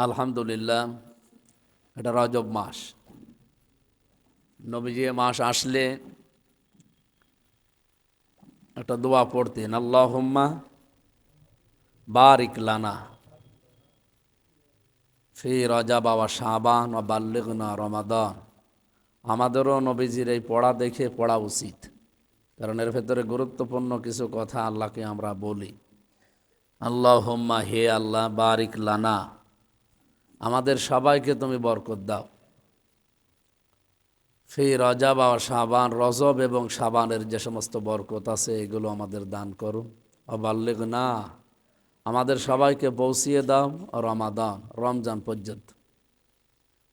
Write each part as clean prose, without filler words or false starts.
আলহামদুলিল্লাহ, এটা রজব মাস। নবীজি এ মাস আসলে একটা দোয়া পড়তেন, আল্লাহুম্মা বারিক লানা ফি রজব ওয়া শাবান ওয়া বাল্লিগনা রমাদান। আমাদেরও নবীজির এই পড়া দেখে পড়া উচিত, কারণ এর ভেতরে গুরুত্বপূর্ণ কিছু কথা আল্লাহকে আমরা বলি। আল্লাহুম্মা, হে আল্লাহ, বারিক লানা, আমাদের সবাইকে তুমি বরকত দাও। ফি রজব ওয়া শাবান, রজব এবং শাবানের যে সমস্ত বরকত আছে এগুলো আমাদের দান করো। অবাল্লিগনা, আমাদের সবাইকে পৌঁছিয়ে দাও রমাদান, রমজান পর্যন্ত।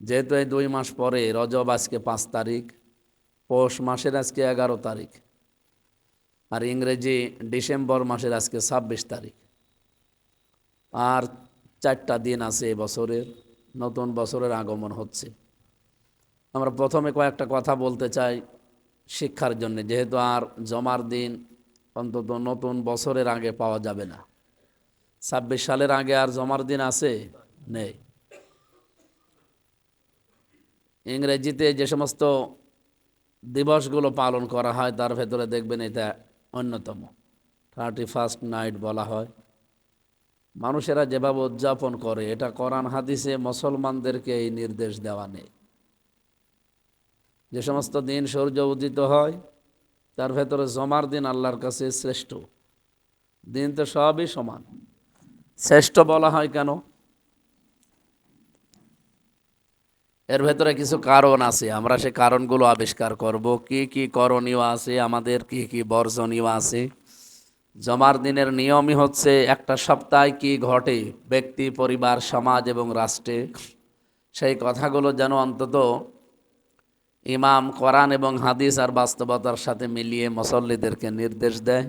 যেহেতু এই 2 মাস পরে রজব আজকে 5 তারিখ, পৌষ মাসের আজকে 11 তারিখ, আর ইংরেজি ডিসেম্বর মাসের আজকে 26 তারিখ। আর 4টা দিন আছে এই বছরের, নতুন বছরের আগমন হচ্ছে। আমরা প্রথমে কয়েকটা কথা বলতে চাই শিক্ষার জন্য, যেহেতু আর জমার দিন অন্তত নতুন বছরের আগে পাওয়া যাবে না। 26 সালের আগে আর জমার দিন আছে? নেই। ইংরেজিতে যে সমস্ত দিবসগুলো পালন করা হয় তার ভেতরে দেখবেন এটা অন্যতম। 31st নাইট বলা হয়। মানুষেরা যেভাবে উদযাপন করে, এটা কোরআন হাদিসে মুসলমানদেরকে এই নির্দেশ দেওয়া নেই। যে সমস্ত দিন সূর্য উদিত হয় তার ভেতরে জমার দিন আল্লাহর কাছে শ্রেষ্ঠ দিন। তো সবই সমান, শ্রেষ্ঠ বলা হয় কেন? এর ভেতরে কিছু কারণ আছে, আমরা সে কারণগুলো আবিষ্কার করব। কি কি করণীয় আছে আমাদের, কি কি বর্জনীয় আছে। জমার দিনের নিয়মই হচ্ছে একটা সপ্তাহে কি ঘটে ব্যক্তি, পরিবার, সমাজ এবং রাষ্ট্রে, সেই কথাগুলো যেন অন্তত ইমাম কোরআন এবং হাদিস আর বাস্তবতার সাথে মিলিয়ে মুসল্লিদেরকে নির্দেশ দেয়।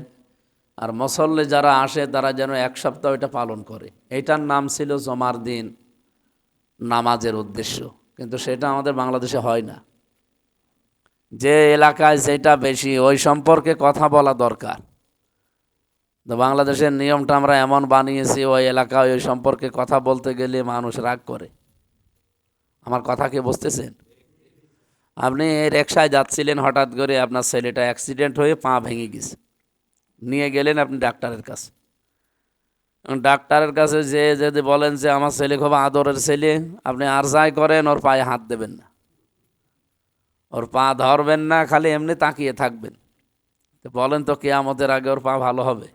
আর মুসল্লি যারা আসে তারা যেন এক সপ্তাহ এটা পালন করে। এইটার নাম ছিল জমার দিন নামাজের উদ্দেশ্য, কিন্তু সেটা আমাদের বাংলাদেশে হয় না। যে এলাকায় যেটা বেশি ওই সম্পর্কে কথা বলা দরকার। তো বাংলাদেশের নিয়মটা আমরা এমন বানিয়েছি, ওই এলাকায় ওই সম্পর্কে কথা বলতে গেলে মানুষ রাগ করে। আমার কথা কি বুঝতেছেন? আপনি রিকশায় যাচ্ছিলেন, হঠাৎ করে আপনার ছেলেটা অ্যাক্সিডেন্ট হয়ে পা ভেঙে গেছে, নিয়ে গেলেন আপনি ডাক্তারের কাছে। ডাক্তারের কাছে যে যদি বলেন যে আমার ছেলে খুব আদরের ছেলে, আপনি আর যাই করেন ওর পায়ে হাত দেবেন না, ওর পা ধরবেন না, খালি এমনি তাকিয়ে থাকবেন। তো বলেন তো কিয়ামতের আগে ওর পা ভালো হবে?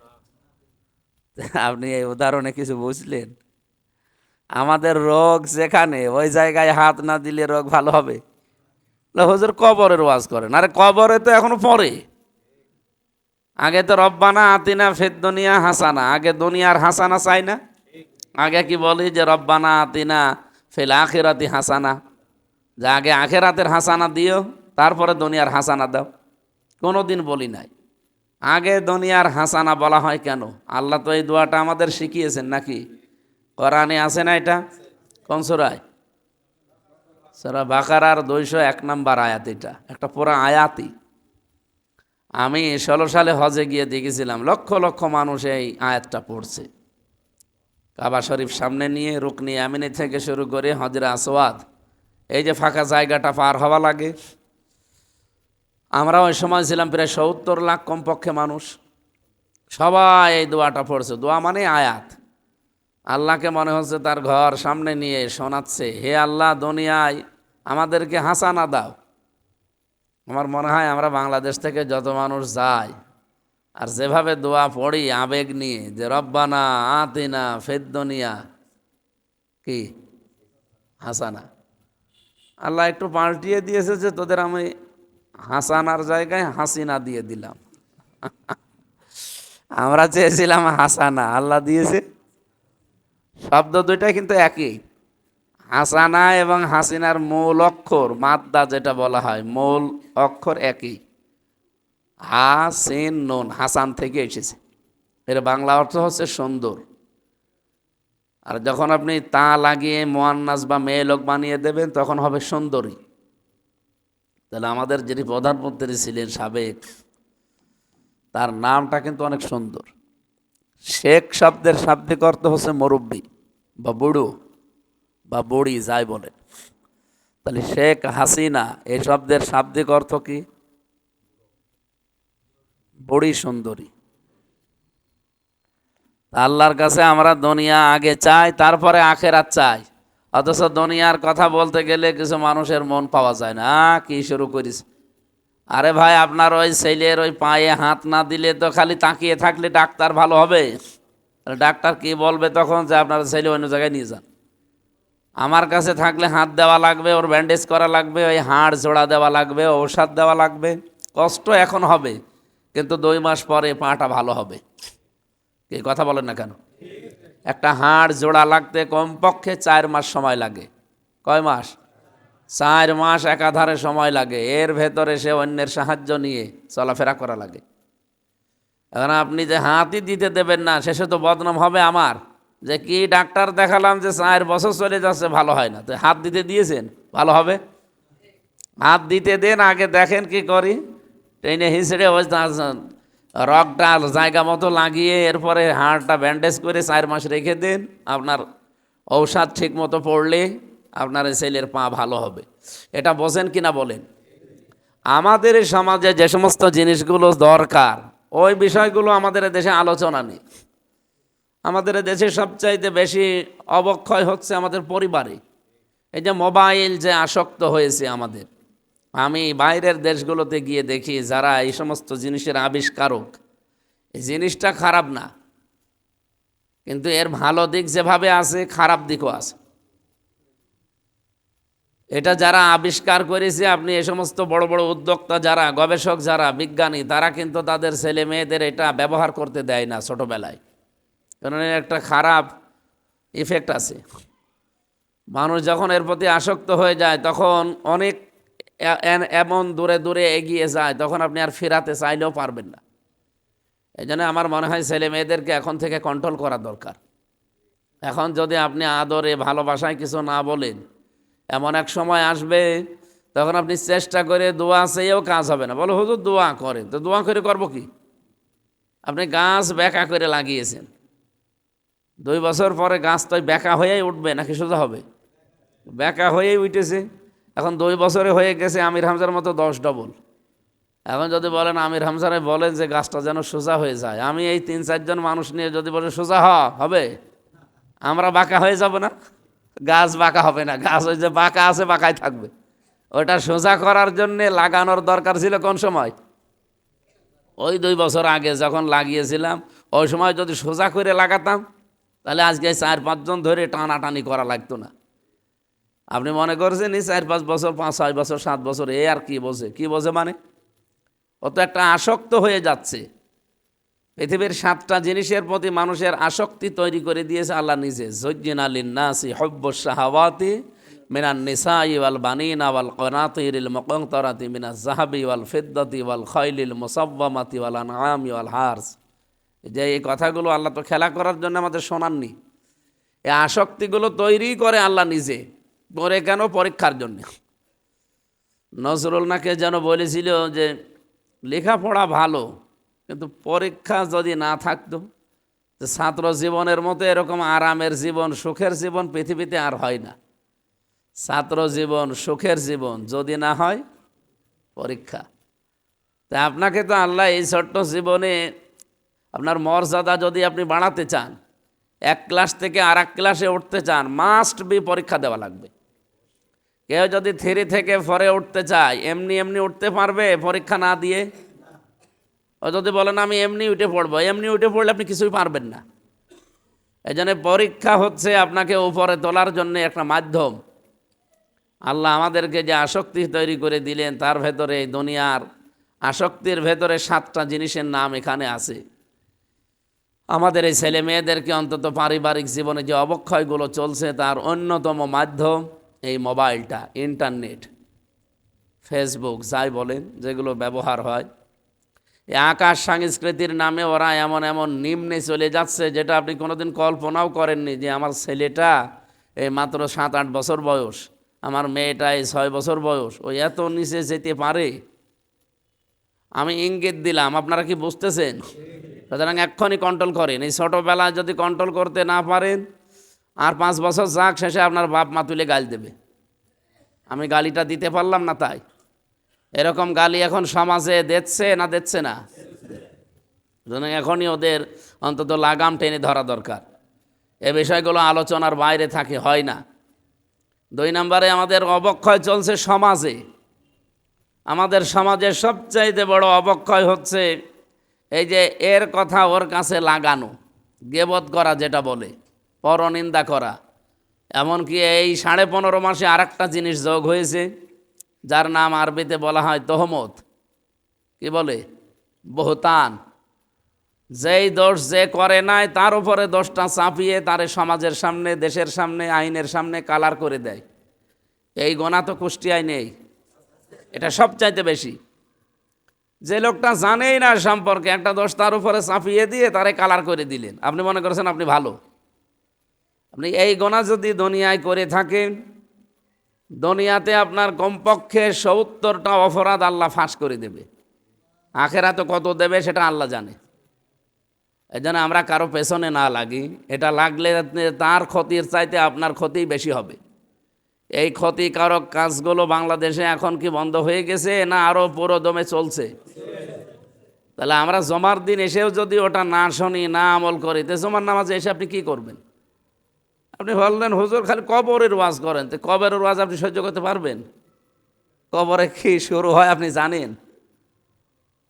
আপনি এই উদাহরণে কিছু বুঝলেন? আমাদের রোগ যেখানে, ওই জায়গায় হাত না দিলে রোগ ভালো হবে? হুজুর কবরের ওয়াজ করেন, আরে কবরে তো এখনো পরে। আগে তো রব্বানা আতিনা ফিদ দুনিয়া হাসানা, আগে দুনিয়ার হাসানা চাই না? আগে কি বলি যে রব্বানা আতিনা ফিল আখিরাতি হাসানা, যে আগে আখেরাতের হাসানা দিও, তারপরে দুনিয়ার হাসানা দাও? কোনো দিন বলি নাই। আগে দুনিয়ার হাসানা বলা হয় কেন? আল্লাহ তো এই দোয়াটা আমাদের শিখিয়েছেন নাকি? কোরআনে আছে না এটা? কোন সূরায়? সূরা বাকারার 201 নম্বর আয়াত। এটা একটা পুরা আয়াতই। আমি 16 সালে হজে গিয়ে দেখেছিলাম লক্ষ লক্ষ মানুষ এই আয়াতটা পড়ছে। কাবা শরীফ সামনে নিয়ে রুকনি আমিনি থেকে শুরু করে হজরে আসওয়াদ, এই যে ফাঁকা জায়গাটা পার হওয়া লাগে, আমরা ওই সময় ছিলাম প্রায় 70 লাখ কমপক্ষে মানুষ। সবাই এই দোয়াটা পড়ছে। দোয়া মানে আয়াত। আল্লাহকে মনে হচ্ছে তার ঘর সামনে নিয়ে শোনাচ্ছে, হে আল্লাহ, দুনিয়ায় আমাদেরকে হাসানা দাও। আমার মনে হয় আমরা বাংলাদেশ থেকে যত মানুষ যায় আর যেভাবে দোয়া পড়ি আবেগ নিয়ে, যে রব্বানা আতিনা ফিদ দুনিয়া কি হাসানা, আল্লাহ একটু পাল্টিয়ে দিয়েছে যে তোদের আমি হাসানার জায়গায় হাসিনা দিয়ে দিলাম। আমরা চেয়েছিলাম হাসানা, আল্লাহ দিয়েছে। শব্দ দুইটা কিন্তু একই। হাসানা এবং হাসিনার মূল অক্ষর মাদ্দা যেটা বলা হয়, মূল অক্ষর একই। হাসিন নুন, হাসান থেকে এসেছে। এর বাংলা অর্থ হচ্ছে সুন্দর। আর যখন আপনি তা লাগিয়ে মুয়ান্নাস বা মেয়ে লোক বানিয়ে দেবেন তখন হবে সুন্দরী। তাহলে আমাদের যিনি প্রধানমন্ত্রী ছিলেন সাবেক, তার নামটা কিন্তু অনেক সুন্দর। শেখ শব্দের শাব্দিক অর্থ হচ্ছে মুরব্বী বা বুড়ো। বা বুড়ি যাই বলেন। তাহলে শেখ হাসিনা এই শব্দের শাব্দিক অর্থ কি? বুড়ি সুন্দরী। আল্লাহর কাছে আমরা দুনিয়া আগে চাই, তারপরে আখেরাত চাই। অথচ দুনিয়ার কথা বলতে গেলে কিছু মানুষের মন পাওয়া যায় না। কি শুরু করিস? আরে ভাই, আপনার ওই ছেলের ওই পায়ে হাত না দিলে তো খালি তাকিয়ে থাকলে ডাক্তার ভালো হবে? ডাক্তার কি বলবে তখন? যে আপনার ছেলে অন্য জায়গায় নিয়ে যান। আমার কাছে থাকলে হাত দেওয়া লাগবে, ওর ব্যান্ডেজ করা লাগবে, ওই হাড় জোড়া দেওয়া লাগবে, ঔষধ দেওয়া লাগবে। কষ্ট এখন হবে, কিন্তু 2 মাস পরে পাটা ভালো হবে। কি কথা বলেন না কেন? একটা হাড় জোড়া লাগতে কমপক্ষে 4 মাস সময় লাগে। কয় মাস? 4 মাস একাধারে সময় লাগে। এর ভেতরে সে অন্যের সাহায্য নিয়ে চলাফেরা করা লাগে। এখন আপনি যে হাতই দিতে দেবেন না, শেষে তো বদনাম হবে আমার, যে কি ডাক্তার দেখালাম যে 4 বছর চলে যাচ্ছে ভালো হয় না, তো হাত দিতে দিয়েছেন, ভালো হবে? হাত দিতে দেন, আগে দেখেন কি করি। ট্রেনে হিসেবে রগটা জায়গা মতো লাগিয়ে এরপরে হাড়টা ব্যান্ডেজ করে 4 মাস রেখে দেন। আপনার ঔষধ ঠিক মতো পড়লে আপনার ছেলের পা ভালো হবে। এটা বোঝেন কিনা বলেন? আমাদের এই সমাজে যে সমস্ত জিনিসগুলো দরকার, ওই বিষয়গুলো আমাদের দেশে আলোচনা নেই। আমাদের দেশে সবচাইতে বেশি অবক্ষয় হচ্ছে আমাদের পরিবারে। এই যে মোবাইল যে আসক্ত হয়েছে আমাদের, আমি বাইরের দেশগুলোতে গিয়ে দেখি যারা এই সমস্ত জিনিসের আবিষ্কারক, এই জিনিসটা খারাপ না, কিন্তু এর ভালো দিক যেভাবে আছে খারাপ দিকও আছে। এটা যারা আবিষ্কার করেছে, আপনি এই সমস্ত বড় বড় উদ্যোক্তা যারা, গবেষক যারা, বিজ্ঞানী, তারা কিন্তু তাদের ছেলে মেয়েদের এটা ব্যবহার করতে দেয় না ছোটবেলায়। কারণ এর একটা খারাপ ইফেক্ট আছে। মানুষ যখন এর প্রতি আসক্ত হয়ে যায় তখন অনেক এমন দূরে দূরে এগিয়ে যায়, তখন আপনি আর ফেরাতে চাইলেও পারবেন না। এই জন্য আমার মনে হয় ছেলে মেয়েদেরকে এখন থেকে কন্ট্রোল করা দরকার। এখন যদি আপনি আদরে ভালোবাসায় কিছু না বলেন, এমন এক সময় আসবে তখন আপনি চেষ্টা করে দোয়া চেয়েও কাজ হবে না। বলো হুজুর দোয়া করেন, তো দোয়া করে করবো কি? আপনি গাছ বেঁকা করে লাগিয়েছেন, 2 বছর পরে গাছ তো বেঁকা হয়েই উঠবে নাকি সোজা হবে? বেঁকা হয়েই উঠেছে। এখন 2 বছরে হয়ে গেছে আমির হামজার মতো 10 ডবল। এখন যদি বলেন আমির হামজারে বলেন যে গাছটা যেন সোজা হয়ে যায়, আমি এই 3-4 জন মানুষ নিয়ে যদি বলে সোজা হবে, আমরা বাঁকা হয়ে যাব না? গাছ বাঁকা হবে না, গাছ ওই যে বাঁকা আছে বাঁকাই থাকবে। ওটা সোজা করার জন্যে লাগানোর দরকার ছিল কোন সময়? ওই 2 বছর আগে যখন লাগিয়েছিলাম, ওই সময় যদি সোজা করে লাগাতাম তাহলে আজকে 4-5 জন ধরে টানাটানি করা লাগতো না। আপনি মনে করছেন এই 4-5 বছর, 5-6 বছর, 7 বছর, এ আর কি বোঝে? কি বোঝে মানে? ও তো একটা আসক্ত হয়ে যাচ্ছে। পৃথিবীর 7টা জিনিসের প্রতি মানুষের আসক্তি তৈরি করে দিয়েছে আল্লাহ নিজে। যুজ্জিনা লিন্নাসি হুব্বুশ শাহাওয়াতি মিনান নিসাই ওয়াল বানিনা ওয়াল কনাতিরিল মুকনতারাতি মিনাজ যাহাবি ওয়াল ফিদ্দাতি ওয়াল খাইলিল মুসাওয়ামাতি ওয়াল আনআমি ওয়াল হারস। যে এই কথাগুলো আল্লাহ তো খেলা করার জন্য আমাদের শোনাননি। এই আসক্তিগুলো তৈরি করে আল্লাহ নিজে। করে কেন? পরীক্ষার জন্য। নজরুল নাকে যেন বলেছিল যে লেখাপড়া ভালো, কিন্তু পরীক্ষা যদি না থাকতো, তো ছাত্র জীবনের মতো এরকম আরামের জীবন, সুখের জীবন পৃথিবীতে আর হয় না। ছাত্র জীবন, সুখের জীবন যদি না হয় পরীক্ষা। তা আপনাকে তো আল্লাহ এই ছোট্ট জীবনে আপনার মর্যাদা যদি আপনি বাড়াতে চান, 1 ক্লাস থেকে আর 1 ক্লাসে উঠতে চান, মাস্ট বি পরীক্ষা দেওয়া লাগবে। কেউ যদি 3 থেকে 4-এ উঠতে চায়, এমনি এমনি উঠতে পারবে পরীক্ষা না দিয়ে? ও যদি বলেন আমি এমনি উঠে পড়বো, এমনি উঠে পড়লে আপনি কিছুই পারবেন না। এই জন্য পরীক্ষা হচ্ছে আপনাকে উপরে তোলার জন্য একটা মাধ্যম। আল্লাহ আমাদেরকে যে আসক্তি তৈরি করে দিলেন, তার ভেতরে এই দুনিয়ার আসক্তির ভেতরে 7টা জিনিসের নাম এখানে আছে। আমাদের এই ছেলে মেয়েদেরকে অন্তত পারিবারিক জীবনে যে অবক্ষয়গুলো চলছে তার অন্যতম মাধ্যম এই মোবাইলটা, ইন্টারনেট, ফেসবুক যাই বলেন, যেগুলো ব্যবহার হয়। এই আকাশ সংস্কৃতির নামে ওরা এমন এমন নিম্নে চলে যাচ্ছে যেটা আপনি কোনোদিন কল্পনাও করেননি। যে আমার ছেলেটা এই মাত্র 7-8 বছর বয়স, আমার মেয়েটা এই 6 বছর বয়স, ও এত নিচে যেতে পারে। আমি ইঙ্গিত দিলাম, আপনারা কি বুঝতেছেন? সুতরাং এক্ষুনি কন্ট্রোল করেন। এই ছোটোবেলায় যদি কন্ট্রোল করতে না পারেন, আর 5 বছর যাক, শেষে আপনার বাপ মা তুলে গাল দেবে, আমি গালিটা দিতে পারলাম না তাই। এরকম গালি এখন সমাজে দিচ্ছে না দিচ্ছে না? এখনই ওদের অন্তত লাগাম টেনে ধরা দরকার। এ বিষয়গুলো আলোচনার বাইরে থাকে, হয় না। 2 নম্বরে আমাদের অবক্ষয় চলছে সমাজে। আমাদের সমাজের সবচাইতে বড় অবক্ষয় হচ্ছে এই যে এর কথা ওর কাছে লাগানো, গেবত করা যেটা বলে, পরনিন্দা করা। এমনকি এই 15.5 মাসে আরেকটা জিনিস যোগ হয়েছে, যার নাম আরবিতে বলা হয় তহমত। কি বলে? বহতান। যেই দোষ যে করে নাই তার উপরে দোষটা চাপিয়ে তারে সমাজের সামনে, দেশের সামনে, আইনের সামনে কালার করে দেয়। এই গোনা তো কুষ্টিয়ায় নেই, এটা সবচাইতে বেশি। যে লোকটা জানেই না সম্পর্কে, একটা দোষ তার উপরে চাপিয়ে দিয়ে তারে কালার করে দিলেন, আপনি মনে করেছেন আপনি ভালো। আপনি এই গোনা যদি দুনিয়ায় করে থাকেন, দুনিয়াতে আপনার কমপক্ষে 70টা অপরাধ আল্লাহ ফাঁস করে দেবে। আখেরাতে কত দেবে সেটা আল্লাহ জানে। এই জন্য আমরা কারো পেছনে না লাগি। এটা লাগলে তার ক্ষতির চাইতে আপনার ক্ষতি বেশি হবে। এই ক্ষতিকারক কাজগুলো বাংলাদেশে এখন কি বন্ধ হয়ে গেছে, না আরও পুরো দমে চলছে? তাহলে আমরা জমার দিন এসেও যদি ওটা না শুনি, না আমল করি, তো জমার নামাজে এসে আপনি কি করবেন? আপনি বললেন হুজুর খালি কবরের ওয়াজ করেন, তো কবরের ওয়াজ আপনি সহ্য করতে পারবেন? কবরে কি শুরু হয় আপনি জানেন?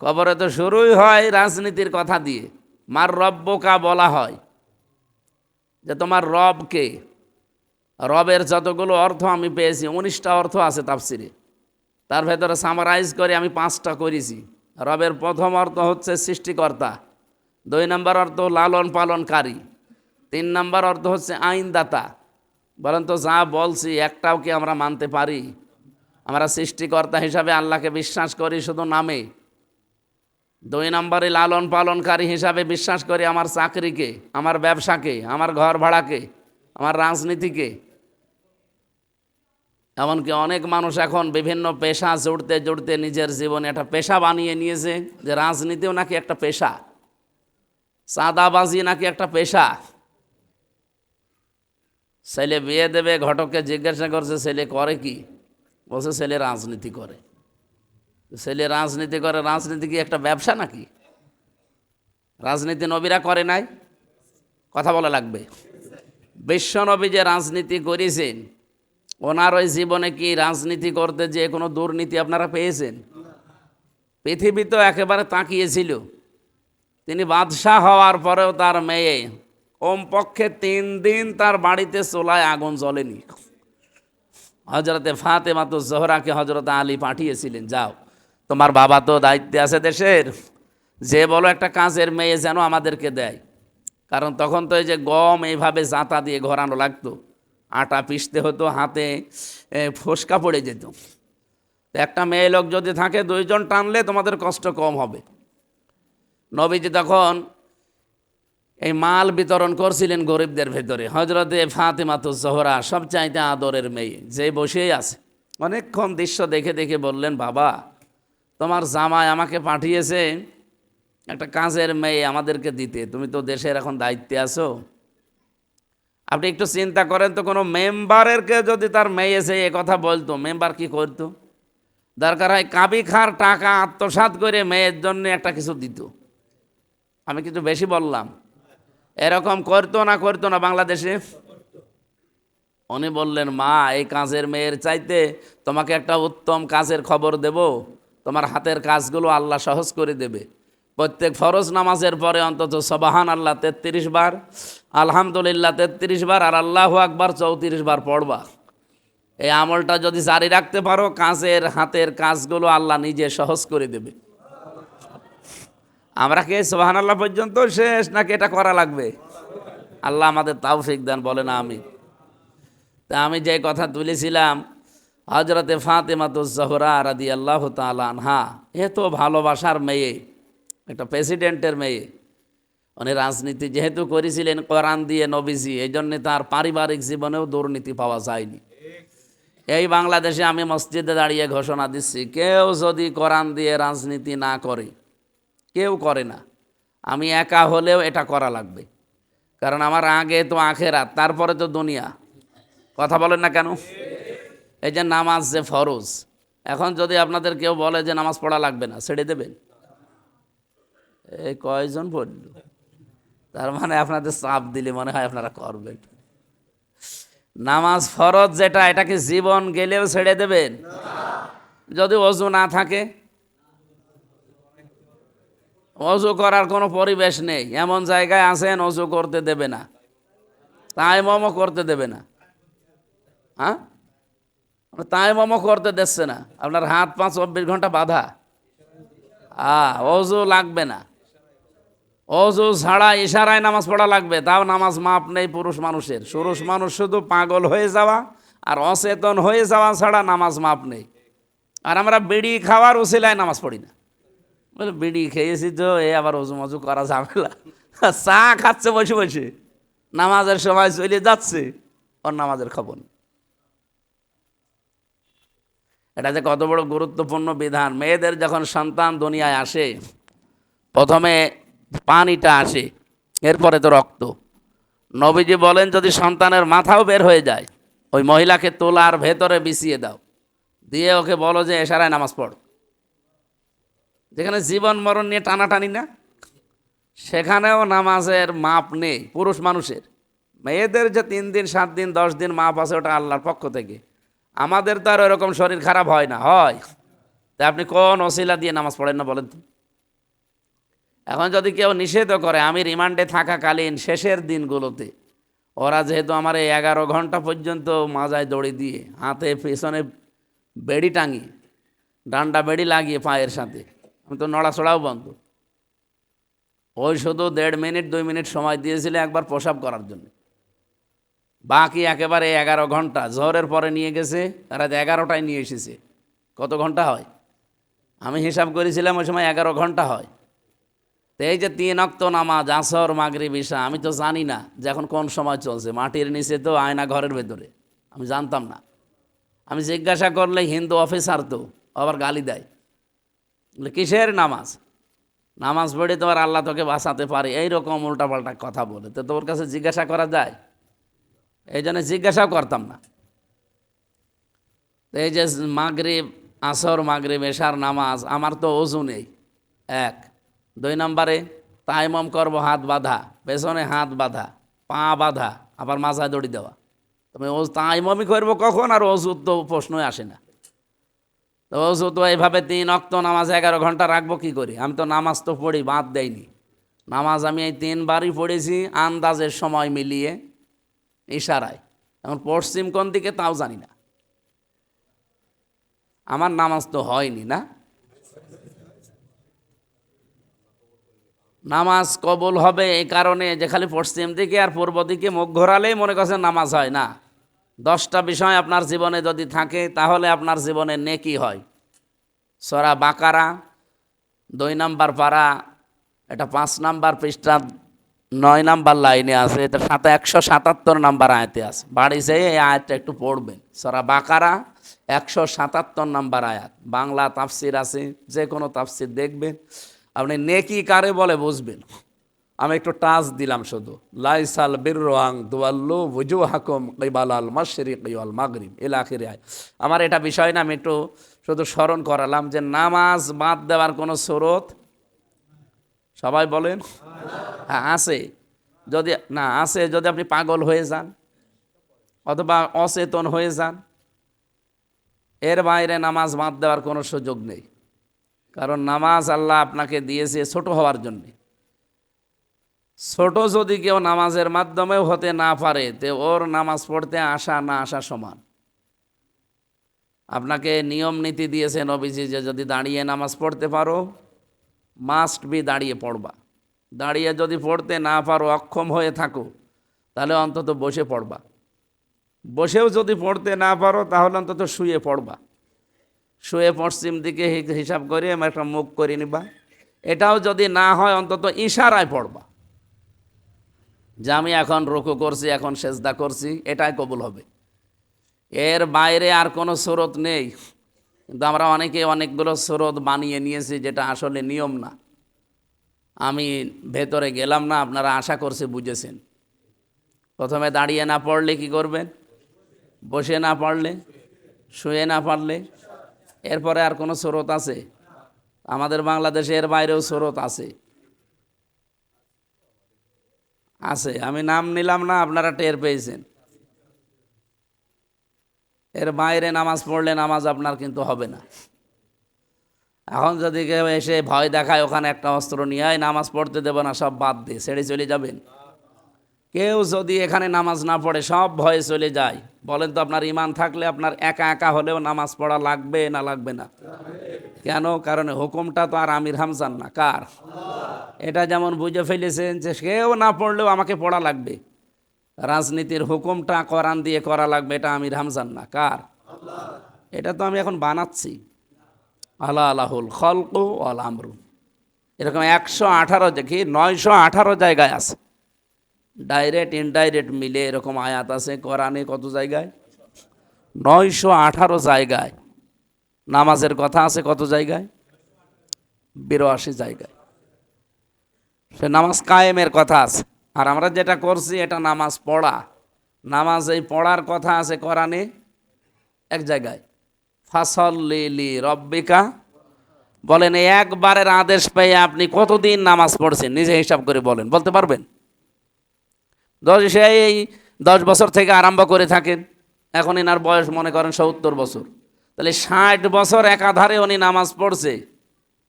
কবরে তো শুরুই হয় রাজনীতির কথা দিয়ে। মার রব্বকা বলা হয় যে তোমার রব কে। রবের যতগুলো অর্থ আমি পেয়েছি, 19টা অর্থ আছে তাফসিরে, তার ভেতরে সামারাইজ করে আমি 5টা করেছি। রবের প্রথম অর্থ হচ্ছে সৃষ্টিকর্তা, 2 নম্বর অর্থ লালন পালনকারী, 3 নম্বর অর্থ হচ্ছে আইনদাতা। বলেন তো যা বলছি একটাও কি আমরা মানতে পারি? আমরা সৃষ্টিকর্তা হিসাবে আল্লাহকে বিশ্বাস করি শুধু নামে। 2 নম্বরে লালন পালনকারী হিসাবে বিশ্বাস করি আমার চাকরিকে, আমার ব্যবসাকে, আমার ঘর ভাড়াকে, আমার রাজনীতিকে। এমনকি অনেক মানুষ এখন বিভিন্ন পেশা জুড়তে জুড়তে নিজের জীবনে একটা পেশা বানিয়ে নিয়েছে, যে রাজনীতিও নাকি একটা পেশা, চাঁদাবাজি নাকি একটা পেশা। ছেলে বিয়ে দেবে, ঘটককে জিজ্ঞাসা করছে ছেলে করে কি, বলছে ছেলে রাজনীতি করে। ছেলে রাজনীতি করে, রাজনীতি কি একটা ব্যবসা নাকি? রাজনীতি নবীরা করে নাই? কথা বলা লাগবে। বিশ্বনবী যে রাজনীতি করেছেন, ওনার ওই জীবনে কি রাজনীতি করতে যে কোনো দুর্নীতি আপনারা পেয়েছেন? পৃথিবী তো একেবারে তাকিয়েছিল। তিনি বাদশাহ হওয়ার পরেও তার মেয়ে কমপক্ষে 3 দিন তার বাড়িতে চুলায় আগুন জ্বলেনি। হজরতে ফাতেমাতুজ জোহরাকে হজরত আলী পাঠিয়েছিলেন, যাও তোমার বাবা তো দায়িত্বে আছে দেশের, যে বলো একটা কাজের মেয়ে যেন আমাদেরকে দেয়। কারণ তখন তো এই যে গম এইভাবে জাঁতা দিয়ে ঘোরানো লাগতো, আটা পিষতে হতো, হাতে ফোসকা পড়ে যেত। তো একটা মেয়ে লোক যদি থাকে 2 জন টানলে তোমাদের কষ্ট কম হবে। নবীজি তখন এই মাল বিতরণ করছিলেন গরিবদের ভেতরে। হজরতে ফাতেমাতুজ জোহরা সবচাইতে আদরের মেয়ে, যে বসেই আছে, অনেকক্ষণ দৃশ্য দেখে দেখে বললেন, বাবা তোমার জামাই আমাকে পাঠিয়েছে একটা কাজের মেয়ে আমাদেরকে দিতে, তুমি তো দেশের এখন দায়িত্বে আছো। আপনি একটু চিন্তা করেন তো, কোনো মেম্বারেরকে যদি তার মেয়ে এসে এ কথা বলতো, মেম্বার কি করতো? দরকার হয় কাবি খার টাকা আত্মসাৎ করে মেয়ের জন্য একটা কিছু দিত। আমি কিছু বেশি বললাম? এরকম করতো না করতো না বাংলাদেশে? উনি বললেন, মা এই কাজের মেয়ের চাইতে তোমাকে একটা উত্তম কাজের খবর দেব, তোমার হাতের কাজগুলো আল্লাহ সহজ করে দেবে। প্রত্যেক ফরজ নামাজের পরে অন্তত সুবহান আল্লাহ 33 বার, আলহামদুলিল্লাহ 33 বার, আর আল্লাহু আকবার 34 বার পড়বা। এই আমলটা যদি জারি রাখতে পারো, কাজের হাতের কাজগুলো আল্লাহ নিজে সহজ করে দেবে। আমরা কি সুবহান আল্লাহ পর্যন্ত শেষ, নাকি এটা করা লাগবে? আল্লাহ আমাদের তৌফিক দেন, বলে না আমি। তা আমি যে কথা তুলেছিলাম, হজরতে ফাতেমাতুজ জোহরা রাদিয়াল্লাহু তাআলা আনহা এত ভালোবাসার মেয়ে, একটা প্রেসিডেন্টের মেয়ে। উনি রাজনীতি যেহেতু করেছিলেন কোরআন দিয়ে নবীজি, এই জন্যে তার পারিবারিক জীবনেও দুর্নীতি পাওয়া যায়নি। এই বাংলাদেশে আমি মসজিদে দাঁড়িয়ে ঘোষণা দিচ্ছি, কেউ যদি কোরআন দিয়ে রাজনীতি না করে, কেউ করে না, আমি একা হলেও এটা করা লাগবে। কারণ আমার আগে তো আখেরাত, তারপরে তো দুনিয়া। কথা বলেন না কেন? এই যে নামাজ যে ফরজ, এখন যদি আপনাদের কেউ বলে যে নামাজ পড়া লাগবে না, ছেড়ে দেবেন? এই কয়জন পড়ল? তার মানে আপনাদের চাপ দিলে মনে হয় আপনারা করবেন। নামাজ ফরজ যেটা, এটাকে জীবন গেলেও ছেড়ে দেবেন? যদি অজু না থাকে, অজু করার কোনো পরিবেশ নেই, এমন জায়গায় আছেন অজু করতে দেবে না, তায়াম্মুমও করতে দেবে না। হ্যাঁ, তায়াম্মুমও করতে দিচ্ছে না, আপনার হাত পা 24 ঘন্টা বাঁধা। অজু লাগবে না, অজু ছাড়া ইশারায় নামাজ পড়া লাগবে, তাও নামাজ মাপ নেই পুরুষ মানুষের। পুরুষ মানুষ শুধু পাগল হয়ে যাওয়া আর অচেতন হয়ে যাওয়া ছাড়া নামাজ মাপ নেই। আর আমরা বিড়ি খাওয়ার উসিলায় নামাজ পড়ি না, বলে বিড়ি খেয়েছি তো এ আবার অজু মজু করা ঝামেলা। চা খাচ্ছে বসে বসে, নামাজের সময় চলে যাচ্ছে, ওর নামাজের খবর নেই। এটা যে কত বড় গুরুত্বপূর্ণ বিধান। মেয়েদের যখন সন্তান দুনিয়ায় আসে, প্রথমে পানিটা আসে, এরপরে তো রক্ত। নবীজি বলেন যদি সন্তানের মাথাও বের হয়ে যায়, ওই মহিলাকে তোলার ভেতরে বিছিয়ে দাও, দিয়ে ওকে বলো যে এশারায় নামাজ পড়। যেখানে জীবন মরণ নিয়ে টানাটানি না, সেখানেও নামাজের মাপ নেই পুরুষ মানুষের। মেয়েদের যে 3 দিন 7 দিন 10 দিন মাপ আছে, ওটা আল্লাহর পক্ষ থেকে। আমাদের তো আর এরকম শরীর খারাপ হয় না, হয়? তা আপনি কোন ওসিলা দিয়ে নামাজ পড়েন না বলেন তো? এখন যদি কেউ নিষেধ করে, আমি রিমান্ডে থাকাকালীন শেষের দিনগুলোতে, ওরা যেহেতু আমার এই 11 ঘন্টা পর্যন্ত মাজায় দড়ি দিয়ে, হাতে পেছনে বেড়ি টাঙিয়ে, ডান্ডা বেড়ি লাগিয়ে পায়ের সাথে, আমি তো নড়াচড়াও বন্ধ। ওই শুধু 1.5 মিনিট 2 মিনিট সময় দিয়েছিল একবার প্রসাব করার জন্য, বাকি একেবারে 11 ঘন্টা। জোহরের পরে নিয়ে গেছে, রাত 11টায় নিয়ে এসেছে। কত ঘন্টা হয়? আমি হিসাব করেছিলাম ওই সময় 11 ঘন্টা হয়। তো এই যে 3 ওয়াক্ত নামাজ, আসর মাগরিব ইশা, আমি তো জানি না যে এখন কোন সময় চলছে। মাটির নিচে তো, আয়না ঘরের ভেতরে, আমি জানতাম না। আমি জিজ্ঞাসা করলে হিন্দু অফিসার তো আবার গালি দেয়, বলে কিসের নামাজ? নামাজ পড়ে তোমার আল্লাহ তোকে বাঁচাতে পারে, এইরকম উল্টাপাল্টা কথা বলে। তো তোর কাছে জিজ্ঞাসা করা যায়? এই জন্য জিজ্ঞাসাও করতাম না। তো এই যে মাগরিব, আসর মাগরিব এশার নামাজ, আমার তো ওযু নেই, 1। 2 নম্বরে তায়াম্মুম করবো, হাত বাঁধা, পেছনে হাত বাঁধা, পা বাঁধা, আবার মাথায় দড়ি দেওয়া। তুমি তায়াম্মুমই করবো কখন? আর ওযুর তো প্রশ্নই আসে না। তো ওযু তো এইভাবে 3 ওয়াক্ত নামাজ 11 ঘন্টা রাখবো কি করি? আমি তো নামাজ তো পড়ি, বাদ দেয়নি। নামাজ আমি এই 3 বারই পড়েছি, আন্দাজের সময় মিলিয়ে, ইশারায়। এখন পশ্চিম কোন দিকে তাও জানি না। আমার নামাজ তো হয়নি না। নামাজ কবুল হবে এই কারণে যে খালি পশ্চিম দিকে আর পূর্ব দিকে মুখ ঘোরালেই মনে করছেন নামাজ হয় না। 10টা বিষয় আপনার জীবনে যদি থাকে, তাহলে আপনার জীবনে নেকি হয়। সূরা বাকারা 2 নম্বর পারা, এটা 5 নম্বর পৃষ্ঠা 9 নম্বর লাইনে আছে, এটা 177 নম্বর আয়াতে আছে। বাড়ি যেয়ে এই আয়াতটা একটু পড়বেন। সূরা বাকারা 177 নম্বর আয়াত। বাংলা তাফসির আছে, যে কোনো তাফসির দেখবেন, আপনি নেকি কারে বলে বুঝবেন। আমি একটু টাচ দিলাম শুধু, লাইসাল বিররাং তুওয়াল্লু ওয়ুজুহাকুম কিবালাল মাশরিকি ওয়াল মাগরিব ইলা আখিরি আয়াত। আমার এটা বিষয় না, আমি একটু শুধু স্মরণ করালাম যে নামাজ বাদ দেওয়ার কোনো সুরত, সবাই বলেন, হ্যাঁ আছে। যদি না আছে, যদি আপনি পাগল হয়ে যান অথবা অচেতন হয়ে যান, এর বাইরে নামাজ বাদ দেওয়ার কোনো সুযোগ নেই। কারণ নামাজ আল্লাহ আপনাকে দিয়েছে ছোট হওয়ার জন্যে। ছোট যদি কেউ নামাজের মাধ্যমেও হতে না পারে, তে ওর নামাজ পড়তে আসা না আসা সমান। আপনাকে নিয়ম নীতি দিয়েছে নবীজি যে যদি দাঁড়িয়ে নামাজ পড়তে পারো, মাস্ট বি দাঁড়িয়ে পড়বা। দাঁড়িয়ে যদি পড়তে না পারো, অক্ষম হয়ে থাকো, তাহলে অন্তত বসে পড়বা। বসেও যদি পড়তে না পারো, তাহলে অন্তত শুয়ে পড়বা। শুয়ে পশ্চিম দিকে হিসাব করে একটা মুখ করে নিবা। এটাও যদি না হয়, অন্তত ইশারায় পড়বা যে আমি এখন রুকু করছি, এখন সেজদা করছি, এটাই কবুল হবে। এর বাইরে আর কোনো সুরত নেই। কিন্তু আমরা অনেকে অনেকগুলো সুরত বানিয়ে নিয়েছি, যেটা আসলে নিয়ম না। আমি ভেতরে গেলাম না, আপনারা আশা করছি বুঝেছেন। প্রথমে দাঁড়িয়ে না পড়লে কি করবেন? বসে না পড়লে, শুয়ে না পারলে, এরপরে আর কোনো স্রোত আছে? আমাদের বাংলাদেশে এর বাইরেও স্রোত আছে। আছে, আমি নাম নিলাম না, আপনারা টের পেয়েছেন। এর বাইরে নামাজ পড়লে নামাজ আপনার কিন্তু হবে না। এখন যদি কেউ এসে ভয় দেখায় ওখানে একটা অস্ত্র নিয়ে আয়, নামাজ পড়তে দেব না, সব বাদ দিয়ে ছেড়ে চলে যাবেন? কেউ যদি এখানে নামাজ না পড়ে সব ভয়ে চলে যায়, বলেন তো আপনার ঈমান থাকলে আপনার একা একা হলেও নামাজ পড়া লাগবে না লাগবে না? কেন? কারণ হুকুমটা তো আর আমির হামজান না, কার? এটা যেমন বুঝে ফেলেছেন যে কেউ না পড়লেও আমাকে পড়া লাগবে, রাজনীতির হুকুমটা কোরআন দিয়ে করা লাগবে, এটা আমির হামজান না, কার? এটা তো আমি এখন বানাচ্ছি। আল্লাহ আল্লাহুল খলকু ওয়াল আমরু, এরকম 118 দেখি 918 জায়গায় আছে, ডাইরেক্ট ইনডাইরেক্ট মিলে এরকম আয়াত আছে কোরআনে। কত জায়গায়? 918 জায়গায় নামাজের কথা আছে। কত জায়গায়? 82 জায়গায় সে নামাজ কায়েমের কথা আছে। আর আমরা যেটা করছি এটা নামাজ পড়া। নামাজ এই পড়ার কথা আছে কোরআনে এক জায়গায়, ফাসল্লি লি রব্বিকা। বলেন এই একবারের আদেশ পেয়ে আপনি কতদিন নামাজ পড়ছেন নিজে হিসাব করে বলেন, বলতে পারবেন? এই 10 বছর থেকে আরম্ভ করে থাকেন, এখন এনার বয়স মনে করেন 70 বছর, তাহলে 60 বছর একাধারে উনি নামাজ পড়ছে।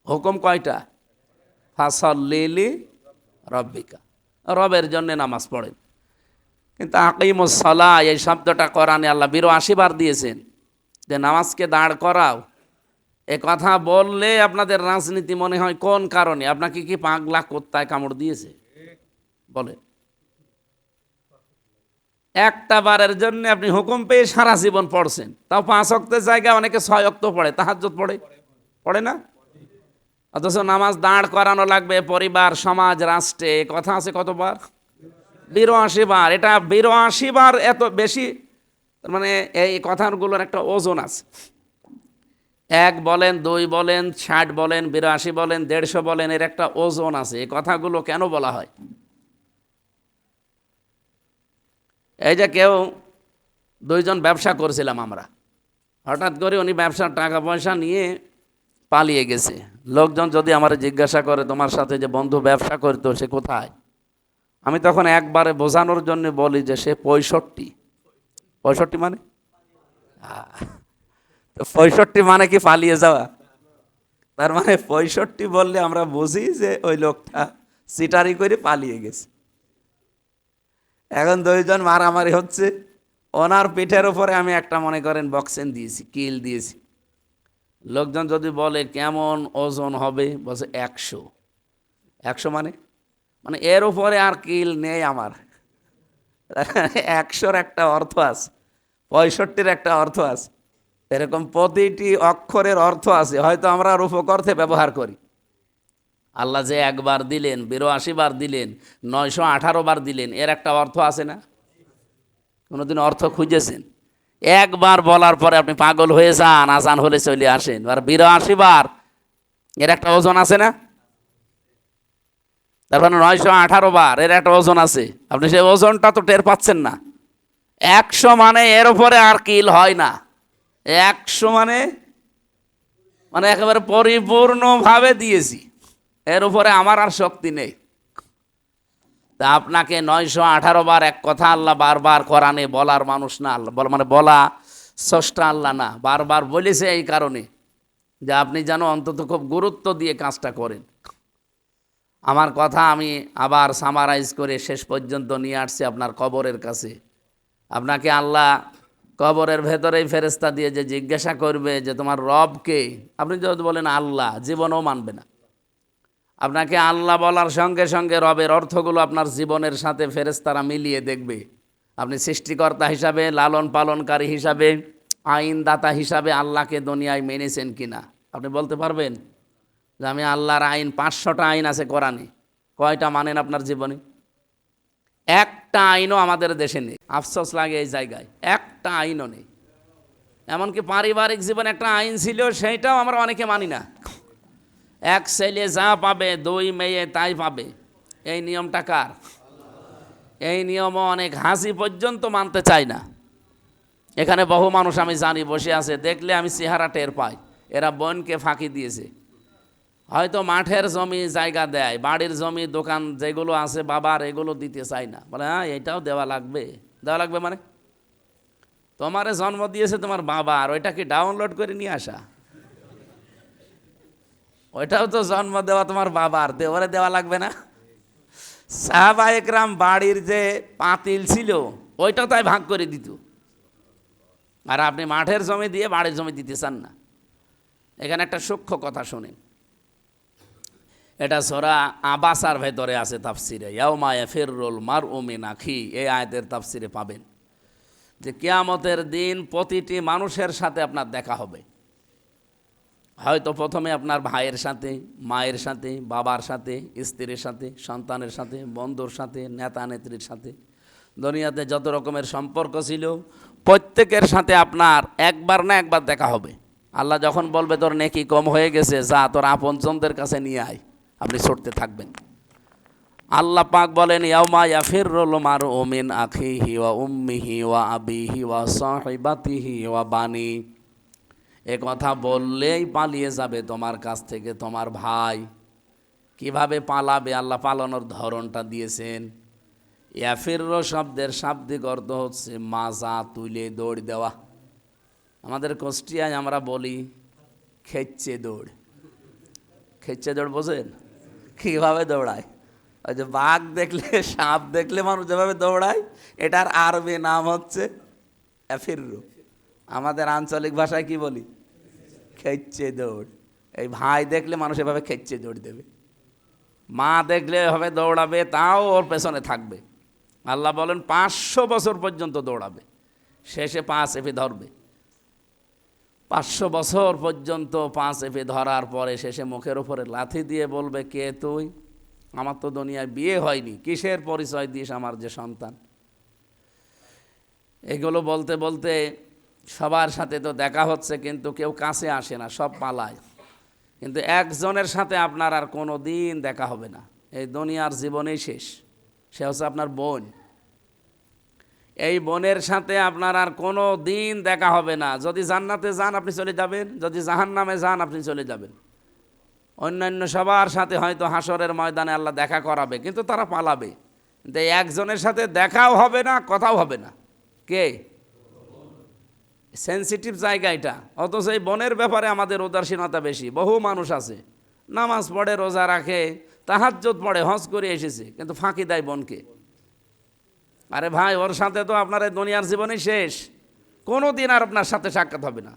হুকুম কয়টা? ফাসল্লি লি রব্বিকা, রবের জন্য নামাজ পড়েন। কিন্তু আকিমুস সালাহ এই শব্দটা কোরআনে আল্লাহ 82 বার দিয়েছেন, যে নামাজকে দাঁড় করাও। এ কথা বললে আপনাদের রাজনীতি মনে হয় কোন কারণে? আপনাকে কি পাগলা কুত্তায় কামড় দিয়েছে? বলে একটা বারের জন্য আপনি হুকুম পেয়ে সারা জীবন পড়ছেন, তাও 5 ওয়াক্তের জায়গায় অনেকে 6 ওয়াক্ত পড়ে, তাহাজ্জুদ পড়ে, পড়ে না? অথচ নামাজ দাঁড় করানো লাগবে পরিবার, সমাজ, রাষ্ট্রে, কথা আছে কতবার? 82 বার। এটা 82 বার এত বেশি, মানে এই কথাগুলোর একটা ওজন আছে। 1 বলেন, 2 বলেন, 60 বলেন, 82 বলেন, 150 বলেন, এর একটা ওজন আছে। এই কথাগুলো কেন বলা হয়? এই যে কেউ 2 জন ব্যবসা করছিলাম আমরা, হঠাৎ করে উনি ব্যবসার টাকা পয়সা নিয়ে পালিয়ে গেছে। লোকজন যদি আমার জিজ্ঞাসা করে তোমার সাথে যে বন্ধু ব্যবসা করতো সে কোথায়, আমি তখন একবারে বোঝানোর জন্য বলি যে সে 65। 65 মানে? তো 65 মানে কি পালিয়ে যাওয়া? তার মানে 65 বললে আমরা বুঝি যে ওই লোকটা সিটারি করে পালিয়ে গেছে। এখন 2 জন মারামারি হচ্ছে, ওনার পিঠের উপরে আমি একটা মনে করেন বক্সেন দিয়েছি, কিল দিয়েছি। লোকজন যদি বলে কেমন ওজন হবে, বলছে 100। 100 মানে মানে এর উপরে আর কিল নেই আমার। 100-র একটা অর্থ আছে, 65-র একটা অর্থ আছে, এরকম প্রতিটি অক্ষরের অর্থ আছে, হয়তো আমরা রূপক অর্থে ব্যবহার করি। আল্লাহ যে একবার দিলেন, 82 বার দিলেন, 918 বার দিলেন, এর একটা অর্থ আছে না? কোনোদিন অর্থ খুঁজেছেন? একবার বলার পরে আপনি পাগল হয়ে যান, আজান হলে চলে আসেন, আর 82 বার, এর একটা ওজন আছে না? তারপরে 918 বার, এর একটা ওজন আছে, আপনি সেই ওজনটা তো টের পাচ্ছেন না। 100 মানে এর উপরে আর কিল হয় না। 100 মানে মানে একেবারে পরিপূর্ণভাবে দিয়েছি, এর উপরে আমার আর শক্তি নেই। তা আপনাকে 918 বার এক কথা আল্লাহ বারবার কোরআনে বলার মানুষ না, আল্লাহ মানে বলা স্রষ্টা আল্লাহ না, বারবার বলেছে এই কারণে যে আপনি যেন অন্তত খুব গুরুত্ব দিয়ে কাজটা করেন। আমার কথা আমি আবার সামারাইজ করে শেষ পর্যন্ত নিয়ে আসছি আপনার কবরের কাছে। আপনাকে আল্লাহ কবরের ভেতরেই ফেরেশতা দিয়ে যে জিজ্ঞাসা করবে যে তোমার রবকে, আপনি যদি বলেন আল্লাহ, জীবনেও মানবে না। আপনাকে আল্লাহ বলার সঙ্গে সঙ্গে রবের অর্থগুলো আপনার জীবনের সাথে ফেরেশতারা মিলিয়ে দেখবে। আপনি সৃষ্টিকর্তা হিসাবে, লালন পালনকারী হিসাবে, আইনদাতা হিসাবে আল্লাহকে দুনিয়ায় মেনেছেন কিনা। আপনি বলতে পারবেন যে আমি আল্লাহর আইন, 500টা আইন আছে কোরআনে, কয়টা মানেন আপনার জীবনে? একটা আইনও আমাদের দেশে নেই। আফসোস লাগে এই জায়গায়, একটা আইনও নেই। এমনকি পারিবারিক জীবনে একটা আইন ছিল, সেইটাও আমরা অনেকে মানি না। 1 ছেলে যা পাবে 2 মেয়ে তাই পাবে, এই নিয়মটা কার? এই নিয়ম অনেক হাসি পর্যন্ত মানতে চায় না। এখানে বহু মানুষ আমি জানি বসে আছে, দেখলে আমি চেহারা টের পাই এরা বোনকে ফাঁকি দিয়েছে। হয়তো মাঠের জমি জায়গা দেয়, বাড়ির জমি দোকান যেগুলো আছে বাবার, এগুলো দিতে চায় না, বলে হ্যাঁ এটাও দেওয়া লাগবে। দেওয়া লাগবে মানে তোমারে জন্ম দিয়েছে তোমার বাবা, আর ওইটা কি ডাউনলোড করে নিয়ে আসা? ওইটাও তো জন্ম দেওয়া তোমার বাবার, ওরে দেওয়া লাগবে না? সাহাবা একরাম বাড়ির যে পাতিল ছিল ওইটাও তাই ভাগ করে দিত, আর আপনি মাঠের জমি দিয়ে বাড়ির জমি দিতে চান না। এখানে একটা সূক্ষ্ম কথা শুনেন, এটা সূরা আবাসার ভেতরে আছে তাফসিরে, ইয়াউমা ইয়াফিরুল মারউ মিন আখি, এই আয়াতের তাফসিরে পাবেন যে কিয়ামতের দিন প্রতিটি মানুষের সাথে আপনার দেখা হবে। হয়তো প্রথমে আপনার ভাইয়ের সাথে, মায়ের সাথে, বাবার সাথে, স্ত্রীর সাথে, সন্তানের সাথে, বন্ধুর সাথে, নেতা নেত্রীর সাথে, দুনিয়াতে যত রকমের সম্পর্ক ছিল প্রত্যেকের সাথে আপনার একবার না একবার দেখা হবে। আল্লাহ যখন বলবে তোর নেকি কম হয়ে গেছে, যা তোর আপনজনদের কাছে নিয়ে আয়, আপনি ছুটতে থাকবেন। আল্লাহ পাক বলেন ইয়াউমা ইয়াফিরুল মারউ মিন আখিহি ওয়া উম্মিহি ওয়া আবিহি ওয়া সাহিবাতিহি ওয়া বানি, এ কথা বললেই পালিয়ে যাবে তোমার কাছ থেকে তোমার ভাই। কিভাবে পালাবে? আল্লাহ পালানোর ধরনটা দিয়েছেন। ইয়াফিরু শব্দের শাব্দিক অর্থ হচ্ছে মাজা তুলে দৌড় দেওয়া। আমাদের কুষ্টিয়ায় আমরা বলি খেচ্ছে দৌড়। খেচ্ছে দৌড় বোঝেন? কীভাবে দৌড়ায়? ওই যে বাঘ দেখলে, সাপ দেখলে মানুষ যেভাবে দৌড়ায়, এটার আরবি নাম হচ্ছে ইয়াফিরু। আমাদের আঞ্চলিক ভাষায় কি বলি? খেচ্ছে দৌড়। এই ভাই দেখলে মানুষ এভাবে খেচ্ছে দৌড় দেবে, মা দেখলে এভাবে দৌড়াবে, তাও ওর পেছনে থাকবে। আল্লাহ বলেন 500 বছর পর্যন্ত দৌড়াবে, শেষে 5 এফে ধরবে। 500 বছর পর্যন্ত 5 এফে ধরার পরে শেষে মুখের উপরে লাথি দিয়ে বলবে কে তুই? আমার তো দুনিয়ায় বিয়ে হয়নি, কিসের পরিচয় দিস আমার যে সন্তান? এগুলো বলতে বলতে সবার সাথে তো দেখা হচ্ছে, কিন্তু কেউ কাছে আসে না, সব পালায়। কিন্তু একজনের সাথে আপনার আর কোনো দিন দেখা হবে না, এই দুনিয়ার জীবনেই শেষ। সে হচ্ছে আপনার বোন। এই বোনের সাথে আপনার আর কোনো দিন দেখা হবে না। যদি জান্নাতে যান আপনি চলে যাবেন, যদি জাহান্নামে যান আপনি চলে যাবেন। অন্যান্য সবার সাথে হয়তো হাসরের ময়দানে আল্লাহ দেখা করাবে, কিন্তু তারা পালাবে। কিন্তু এই একজনের সাথে দেখাও হবে না, কথাও হবে না। কে? সেন্সিটিভ জায়গা এটা। অথচ এই বোনের ব্যাপারে আমাদের উদাসীনতা বেশি। বহু মানুষ আছে নামাজ পড়ে, রোজা রাখে, তাহাজ্জুদ পড়ে, হজ করে এসেছে, কিন্তু ফাঁকি দেয় বোনকে। আরে ভাই, ওর সাথে তো আপনার এই দুনিয়ার জীবনই শেষ, কোনো দিন আর আপনার সাথে সাক্ষাৎ হবে না,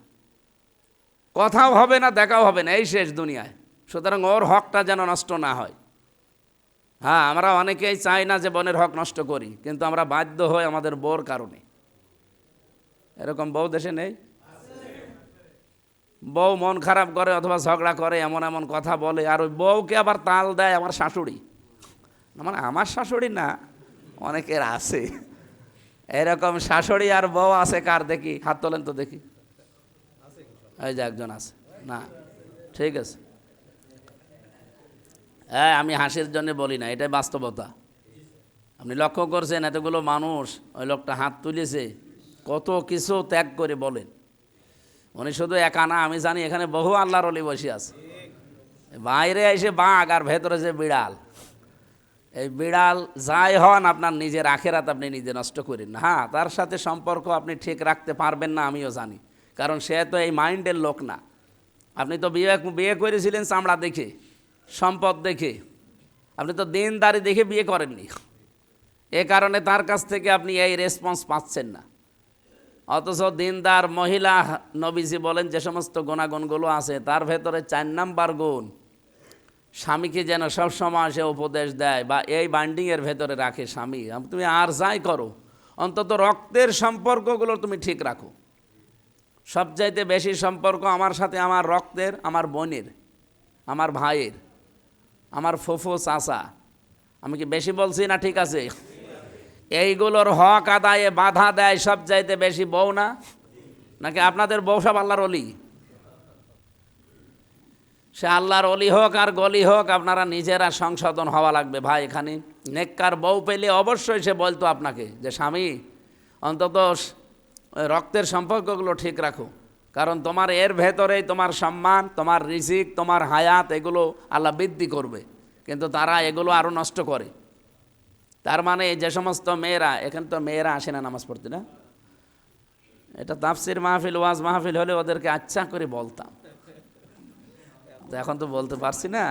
কথাও হবে না, দেখাও হবে না, এই শেষ দুনিয়ায়। সুতরাং ওর হকটা যেন নষ্ট না হয়। হ্যাঁ, আমরা অনেকেই চাই না যে বোনের হক নষ্ট করি, কিন্তু আমরা বাধ্য হই আমাদের বউর কারণে। এরকম বউ দেশে নেই? বউ মন খারাপ করে অথবা ঝগড়া করে, এমন এমন কথা বলে, আর ওই বউকে আবার তাল দেয় আমার শাশুড়ি। মানে আমার শাশুড়ি না, অনেকের আছে এরকম শাশুড়ি আর বউ আছে। কার দেখি? হাত তোলেন তো দেখি। এই যে একজন আছে। না, ঠিক আছে, হ্যাঁ, আমি হাসির জন্য বলি না, এটাই বাস্তবতা। আপনি লক্ষ্য করছেন এতগুলো মানুষ, ওই লোকটা হাত তুলেছে, কত কিছু ত্যাগ করে বলেন। উনি শুধু একা না, আমি জানি এখানে বহু আল্লাহর ওলি বসে আছে। বাইরে এসে বাঘ আর ভেতরে যে বিড়াল, এই বিড়াল যাই হন, আপনার নিজের আখেরাত আপনি নিজে নষ্ট করেন না। হ্যাঁ, তার সাথে সম্পর্ক আপনি ঠিক রাখতে পারবেন না, আমিও জানি, কারণ সে তো এই মাইন্ডের লোক না। আপনি তো বিয়ে করেছিলেন চামড়া দেখে, সম্পদ দেখে, আপনি তো দিনদারি দেখে বিয়ে করেননি। এ কারণে তার কাছ থেকে আপনি এই রেসপন্স পাচ্ছেন না। অথচ দিনদার মহিলা, নবীজি বলেন যে সমস্ত গুণাগুণগুলো আছে তার ভেতরে 4 নাম্বার গুণ, স্বামীকে যেন সবসময় সে উপদেশ দেয় বা এই বান্ডিংয়ের ভেতরে রাখে। স্বামী, তুমি আর যাই করো, অন্তত রক্তের সম্পর্কগুলো তুমি ঠিক রাখো। সবচাইতে বেশি সম্পর্ক আমার সাথে আমার রক্তের, আমার বোনের, আমার ভাইয়ের, আমার ফুফু চাচা। আমি কি বেশি বলছি না? ঠিক আছে, এইগুলোর হক আদায়ে বাধা দেয় সবচাইতে বেশি বউ না? নাকি আপনাদের বউ সব আল্লাহর ওলি? সে আল্লাহর ওলি হোক আর গলি হোক, আপনারা নিজেরা সংশোধন হওয়া লাগবে। ভাই, এখানে নেককার বউ পেলে অবশ্যই সে বলতো আপনাকে যে স্বামী অন্তত রক্তের সম্পর্কগুলো ঠিক রাখো, কারণ তোমার এর ভেতরেই তোমার সম্মান, তোমার রিজিক, তোমার হায়াত এগুলো আল্লাহ বৃদ্ধি করবে, কিন্তু তারা এগুলো আরও নষ্ট করে। তার মানে যে সমস্ত মেয়েরা, এখানে তো মেয়েরা আসে না নামাজ পড়তে, না, এটা তাফসির মাহফিল, ওয়াজ মাহফিল হলে ওদেরকে আচ্ছা করে বলতাম, তো এখন তো বলতে পারছি না।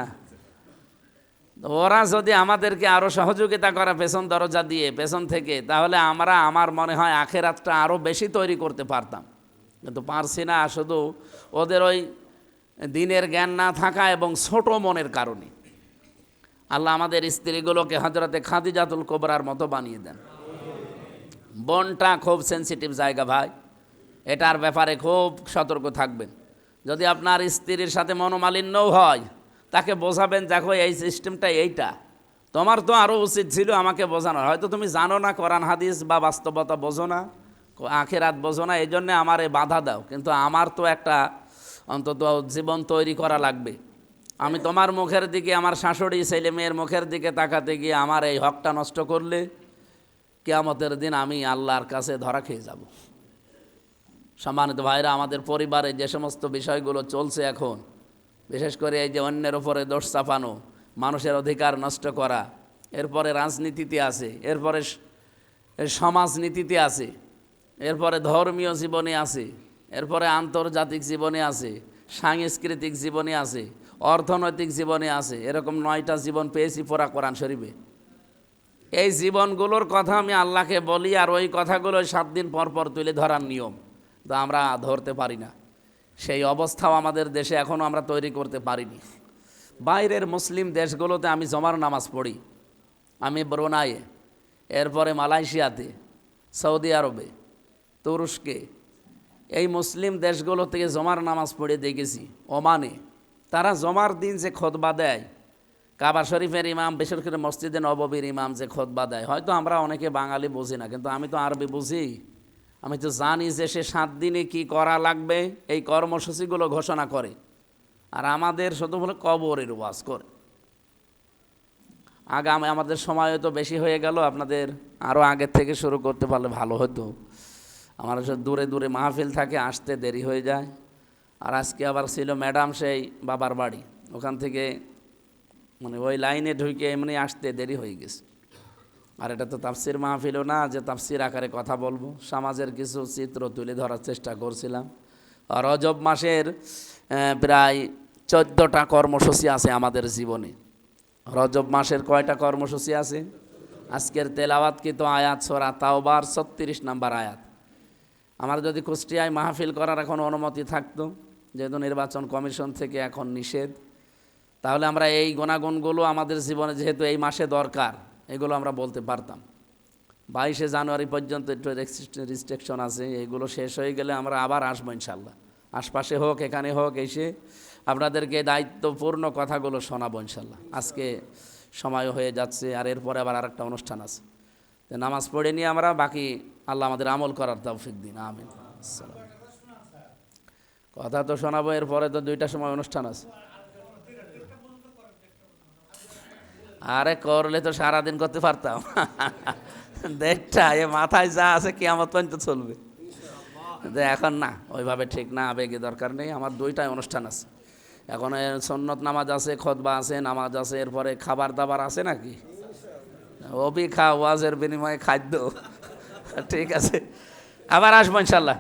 ওরা যদি আমাদেরকে আরও সহযোগিতা করে পেছন দরজা দিয়ে, পেছন থেকে, তাহলে আমরা, আমার মনে হয় আখেরাতটা আরও বেশি তৈরি করতে পারতাম, কিন্তু পারছি না, শুধু ওদের ওই দিনের জ্ঞান না থাকা এবং ছোট মনের কারণে। আল্লাহ আমাদের স্ত্রীগুলোকে হযরতে খাদিজাতুল কুবরার মতো বানিয়ে দেন। বোনটা খুব সেনসিটিভ জায়গা ভাই, এটার ব্যাপারে খুব সতর্ক থাকবেন। যদি আপনার স্ত্রীর সাথে মনোমালিন্যও হয়, তাকে বোঝাবেন, দেখো এই সিস্টেমটা এইটা, তোমার তো আরও উচিত ছিল আমাকে বোঝানোর, হয়তো তুমি জানো না, কোরআন হাদিস বা বাস্তবতা বোঝো না, আখেরাত বোঝো না, এই জন্যে আমার এই বাধা দাও, কিন্তু আমার তো একটা অন্তত জীবন তৈরি করা লাগবে। আমি তোমার মুখের দিকে, আমার শাশুড়ি ছেলে মেয়ের মুখের দিকে তাকাতে গিয়ে আমার এই হকটা নষ্ট করলে কিয়ামতের দিন আমি আল্লাহর কাছে ধরা খেয়ে যাব। সম্মানিত ভাইরা, আমাদের পরিবারে যে সমস্ত বিষয়গুলো চলছে এখন, বিশেষ করে এই যে অন্যের ওপরে দোষ চাপানো, মানুষের অধিকার নষ্ট করা, এরপরে রাজনীতিতে আছে, এরপরে সমাজনীতিতে আছে, এরপরে ধর্মীয় জীবনে আছে, এরপরে আন্তর্জাতিক জীবনে আছে, সাংস্কৃতিক জীবনে আছে, অর্থনৈতিক জীবনে আছে, এরকম 9টা জীবন পেয়েছি পুরা কোরআন শরীফে। এই জীবনগুলোর কথা আমি আল্লাহকে বলি, আর ওই কথাগুলো 7 দিন পর পর তুলে ধরার নিয়ম, তো আমরা ধরতে পারি না। সেই অবস্থাও আমাদের দেশে এখনও আমরা তৈরি করতে পারিনি। বাইরের মুসলিম দেশগুলোতে আমি জমার নামাজ পড়ি, আমি ব্রুনাইয়ে, এরপরে মালয়েশিয়াতে, সৌদি আরবে, তুরস্কে, এই মুসলিম দেশগুলো থেকে জমার নামাজ পড়ে দেখেছি। ওমানে তারা জমার দিন যে খুতবা দেয়, কাবা শরীফের ইমাম, বিশেষ করে মসজিদে নববীর ইমাম যে খুতবা দেয়, হয়তো আমরা অনেকে বাঙালি বুঝি না, কিন্তু আমি তো আরবি বুঝি, আমি তো জানি যে সে 7 দিনে কি করা লাগবে এই কর্মসূচিগুলো ঘোষণা করে, আর আমাদের শুধু বলে কবরের ওয়াজ করে। আগামী আমাদের সময় তো বেশি হয়ে গেল, আপনাদের আরও আগের থেকে শুরু করতে পারলে ভালো হতো। আমার দূরে দূরে মাহফিল থাকে, আসতে দেরি হয়ে যায়। আর আজকে আবার ছিল ম্যাডাম সেই বাবার বাড়ি, ওখান থেকে মানে ওই লাইনে ঢুকে এমনি আসতে দেরি হয়ে গেছে। আর এটা তো তাফসির মাহফিলও না যে তাফসির আকারে কথা বলবো, সমাজের কিছু চিত্র তুলে ধরার চেষ্টা করছিলাম। আর রজব মাসের প্রায় 14টা কর্মসূচি আছে আমাদের জীবনে। রজব মাসের কয়টা কর্মসূচি আছে? আজকের তেলাওয়াতকৃত আয়াত সূরা তাওবার 36 নম্বর আয়াত। আমার যদি কুষ্টিয়ায় মাহফিল করার এখন অনুমতি থাকতো, যেহেতু নির্বাচন কমিশন থেকে এখন নিষেধ, তাহলে আমরা এই গুণাগুণগুলো আমাদের জীবনে যেহেতু এই মাসে দরকার, এগুলো আমরা বলতে পারতাম। 22শে জানুয়ারি পর্যন্ত একটু রেস্ট্রিকশন আছে, এইগুলো শেষ হয়ে গেলে আমরা আবার আসবো ইনশাল্লাহ। আশপাশে হোক, এখানে হোক, এসে আপনাদেরকে দায়িত্বপূর্ণ কথাগুলো শোনাবো ইনশাল্লাহ। আজকে সময় হয়ে যাচ্ছে, আর এরপরে আবার আরেকটা অনুষ্ঠান আছে, তো নামাজ পড়ে নিয়ে আমরা বাকি আল্লাহ আমাদের আমল করার তৌফিক দিন, আমিন। আসসালাম। কথা তো শোনাবো, এরপরে তো 2টার সময় অনুষ্ঠান আছে। আরে করলে তো সারাদিন করতে পারতাম। 1:30 এ মাথায় যা আছে কিয়ামত পর্যন্ত চলবে। এখন না, ওইভাবে ঠিক না, আবেগে দরকার নেই। আমার 2টায় অনুষ্ঠান আছে, এখন সুন্নত নামাজ আছে, খুতবা আছে, নামাজ আছে, এরপরে খাবার দাবার আছে নাকি, ওয়াজের বিনিময়ে খাদ্য। ঠিক আছে, আবার আসবো ইনশাল্লাহ।